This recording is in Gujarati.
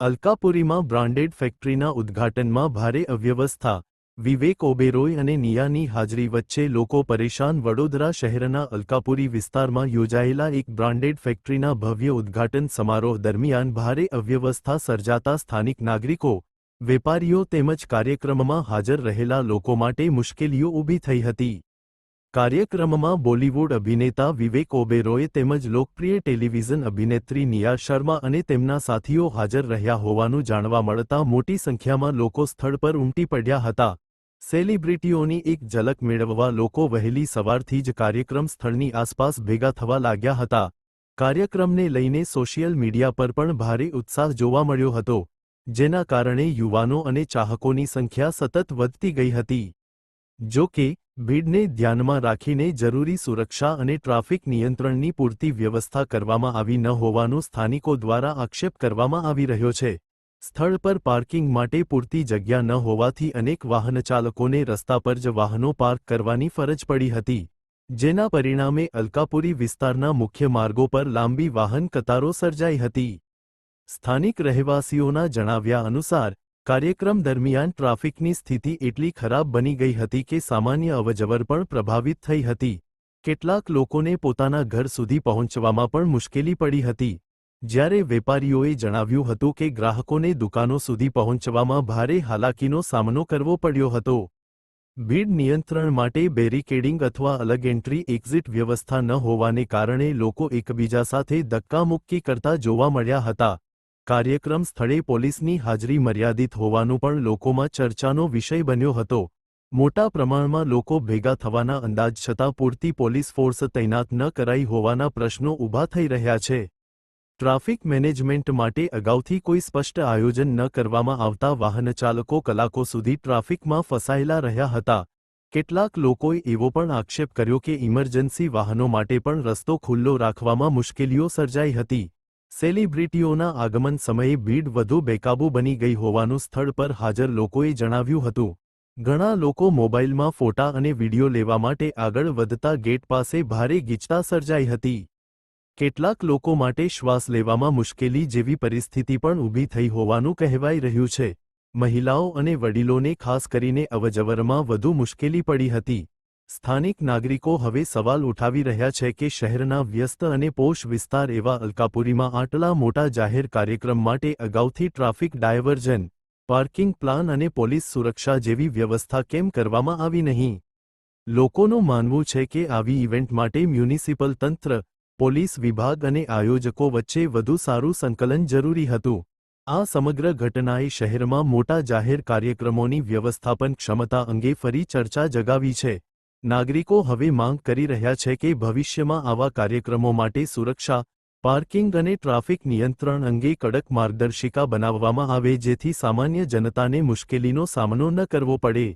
અલકાપુરીમાં બ્રાન્ડેડ ફેક્ટરીના ઉદ્ઘાટનમાં ભારે અવ્યવસ્થા, વિવેક ઓબેરોય અને નિયાની હાજરી વચ્ચે લોકો પરેશાન. વડોદરા શહેરના અલકાપુરી વિસ્તારમાં યોજાયેલા એક બ્રાન્ડેડ ફેક્ટરીના ભવ્ય ઉદ્ઘાટન સમારોહ દરમિયાન ભારે અવ્યવસ્થા સર્જાતા સ્થાનિક નાગરિકો, વેપારીઓ તેમજ કાર્યક્રમમાં હાજર રહેલા લોકો માટે મુશ્કેલીઓ ઊભી થઈ હતી. કાર્યક્રમમાં બોલિવૂડ અભિનેતા વિવેક ઓબેરોય તેમજ લોકપ્રિય ટેલિવિઝન અભિનેત્રી નિયા શર્મા અને તેમના સાથીઓ હાજર રહ્યા હોવાનું જાણવા મળતા મોટી સંખ્યામાં લોકો સ્થળ પર ઉમટી પડ્યા હતા. સેલિબ્રિટીઓની એક ઝલક મેળવવા લોકો વહેલી સવારથી જ કાર્યક્રમ સ્થળની આસપાસ ભેગા થવા લાગ્યા હતા. કાર્યક્રમને લઈને સોશિયલ મીડિયા પર પણ ભારે ઉત્સાહ જોવા મળ્યો હતો, જેના કારણે યુવાનો અને ચાહકોની સંખ્યા સતત વધતી ગઈ હતી. જો કે, ભીડને ધ્યાનમાં રાખીને જરૂરી સુરક્ષા અને ટ્રાફિક નિયંત્રણની પૂરતી વ્યવસ્થા કરવામાં આવી ન હોવાનું સ્થાનિકો દ્વારા આક્ષેપ કરવામાં આવી રહ્યો છે. સ્થળ પર પાર્કિંગ માટે પૂરતી જગ્યા ન હોવાથી અનેક વાહનચાલકોને રસ્તા પર જ વાહનો પાર્ક કરવાની ફરજ પડી હતી, જેના પરિણામે અલકાપુરી વિસ્તારના મુખ્ય માર્ગો પર લાંબી વાહન કતારો સર્જાઈ હતી. સ્થાનિક રહેવાસીઓના જણાવ્યા અનુસાર, કાર્યક્રમ દરમિયાન ટ્રાફિકની સ્થિતિ એટલી ખરાબ બની ગઈ હતી કે સામાન્ય અવરજવર પણ પ્રભાવિત થઈ હતી. કેટલાક લોકોને પોતાના ઘર સુધી પહોંચવામાં પણ મુશ્કેલી પડી હતી, જ્યારે વેપારીઓએ જણાવ્યું હતું કે ગ્રાહકોને દુકાનો સુધી પહોંચવામાં ભારે હાલાકીનો સામનો કરવો પડ્યો હતો. ભીડ નિયંત્રણ માટે બેરિકેડિંગ અથવા અલગ એન્ટ્રી એક્ઝિટ વ્યવસ્થા ન હોવાને કારણે લોકો એકબીજા સાથે ધક્કામુક્કી કરતા જોવા મળ્યા હતા. કાર્યક્રમ સ્થળે પોલીસની હાજરી મર્યાદિત હોવાનું પણ લોકોમાં ચર્ચાનો વિષય બન્યો હતો. મોટા પ્રમાણમાં લોકો ભેગા થવાના અંદાજ છતાં પૂરતી પોલીસ ફોર્સ તૈનાત ન કરાઈ હોવાના પ્રશ્નો ઊભા થઈ રહ્યા છે. ટ્રાફિક મેનેજમેન્ટ માટે અગાઉથી કોઈ સ્પષ્ટ આયોજન ન કરવામાં આવતા વાહનચાલકો કલાકો સુધી ટ્રાફિકમાં ફસાયેલા રહ્યા હતા. કેટલાક લોકોએ એવો પણ આક્ષેપ કર્યો કે ઇમરજન્સી વાહનો માટે પણ રસ્તો ખુલ્લો રાખવામાં મુશ્કેલીઓ સર્જાઈ હતી. સેલિબ્રિટીઓના આગમન સમયે ભીડ વધુ બેકાબૂ બની ગઈ હોવાનું સ્થળ પર હાજર લોકોએ જણાવ્યું હતું. ઘણા લોકો મોબાઈલમાં ફોટા અને વિડીયો લેવા માટે આગળ વધતા ગેટ પાસે ભારે ગીચતા સર્જાઈ હતી. કેટલાક લોકો માટે શ્વાસ લેવામાં મુશ્કેલી જેવી પરિસ્થિતિ પણ ઊભી થઈ હોવાનું કહેવાઈ રહ્યું છે. મહિલાઓ અને વડીલોને ખાસ કરીને અવરજવરમાં વધુ મુશ્કેલી પડી હતી. સ્થાનિક નાગરિકો હવે સવાલ ઉઠાવી રહ્યા છે કે શહેરના વ્યસ્ત અને પોશ વિસ્તાર એવા અલકાપુરીમાં આટલા મોટા જાહેર કાર્યક્રમ માટે અગાઉથી ટ્રાફિક ડાયવર્ઝન, પાર્કિંગ પ્લાન અને પોલીસ સુરક્ષા જેવી વ્યવસ્થા કેમ કરવામાં આવી નહીં? લોકોનું માનવું છે કે આવી ઇવેન્ટ માટે મ્યુનિસિપલ તંત્ર, પોલીસ વિભાગ અને આયોજકો વચ્ચે વધુ સારું સંકલન જરૂરી હતું. આ સમગ્ર ઘટનાએ શહેરમાં મોટા જાહેર કાર્યક્રમોની વ્યવસ્થાપન ક્ષમતા અંગે ફરી ચર્ચા જગાવી છે. નાગરિકો હવે માંગ કરી રહ્યા છે કે ભવિષ્યમાં આવા કાર્યક્રમો માટે સુરક્ષા, પાર્કિંગ અને ટ્રાફિક નિયંત્રણ અંગે કડક માર્ગદર્શિકા બનાવવામાં આવે જેથી સામાન્ય જનતાને મુશ્કેલીનો સામનો ન કરવો પડે.